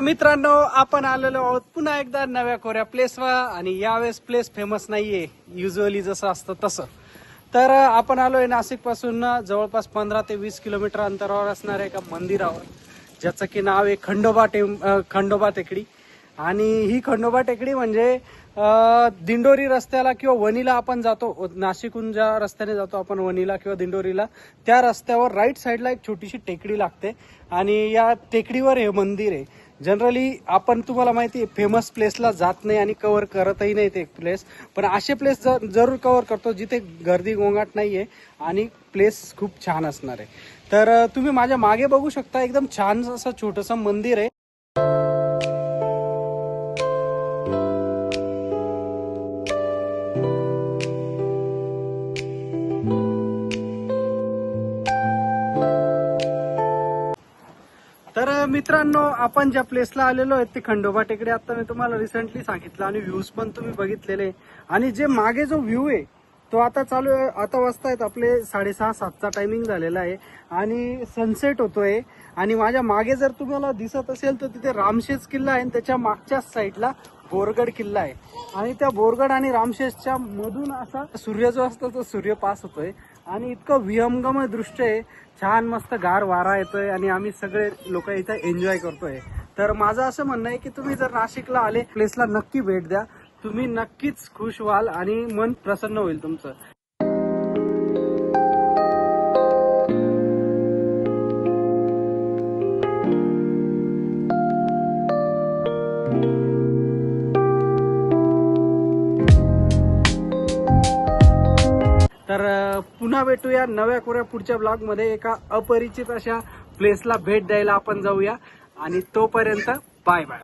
मित्रांनो, आपण आलेलो आहोत पुन्हा एकदा नव्या कोऱ्या प्लेसवर आणि यावेळेस प्लेस फेमस नाहीये युजली जसं असतं तसं. तर आपण आलोय नाशिक पासून जवळपास 15 ते 20 किलोमीटर अंतरावर असणाऱ्या एका मंदिरावर, ज्याचं की नाव आहे खंडोबा टेकडी. आणि ही खंडोबा टेकडी म्हणजे दिंडोरी रस्त्याला किंवा वणीला आपण जातो, नाशिकहून ज्या रस्त्याने जातो आपण वणीला किंवा दिंडोरीला, त्या रस्त्यावर राईट साईडला एक छोटीशी टेकडी लागते आणि या टेकडीवर हे मंदिर आहे. जनरली आपण, तुम्हाला माहिती आहे, फेमस प्लेसला जात नाही आणि कव्हर करतही नाही ते प्लेस, पण असे प्लेस जरूर कव्हर करतो जिथे गर्दी गोंगाट नाहीये आणि प्लेस खूप छान असणार आहे. तर तुम्ही माझ्या मागे बघू शकता, एकदम छान असं छोटंसं मंदिर आहे. तर मित्रांनो, आपण ज्या प्लेसला आलेलो आहे ते खंडोबा टेकडी. आता मी तुम्हाला रिसेंटली सांगितलं आणि व्ह्यूज पण तुम्ही बघितलेले. आणि जे मागे जो व्ह्यू आहे तो आता चालू आहे. आता वाजतायत आपले 6:30-7चा टायमिंग झालेला आहे आणि सनसेट होतोय. आणि माझ्या मागे जर तुम्हाला दिसत असेल तर तिथे रामशेज किल्ला आहे आणि त्याच्या मागच्याच साईडला बोरगड किल्ला आहे. आणि त्या बोरगड आणि रामशेजच्या मधून असा सूर्य जो असतो तो सूर्य पास होतोय आणि इतकं विहंगम दृश्य आहे. छान मस्त गार वारा येतोय आणि आम्ही सगळे लोक इथे एन्जॉय करतोय. तर माझं असं म्हणणं आहे की तुम्ही जर नाशिकला आले, प्लेसला नक्की भेट द्या. तुम्ही नक्कीच खुश व्हाल आणि मन प्रसन्न होईल तुमचं. तर पुन्हा भेटूया नव्या कोऱ्या पुढच्या ब्लॉग मध्ये. एका अपरिचित अशा प्लेसला भेट द्यायला आपण जाऊया आणि तोपर्यंत बाय बाय.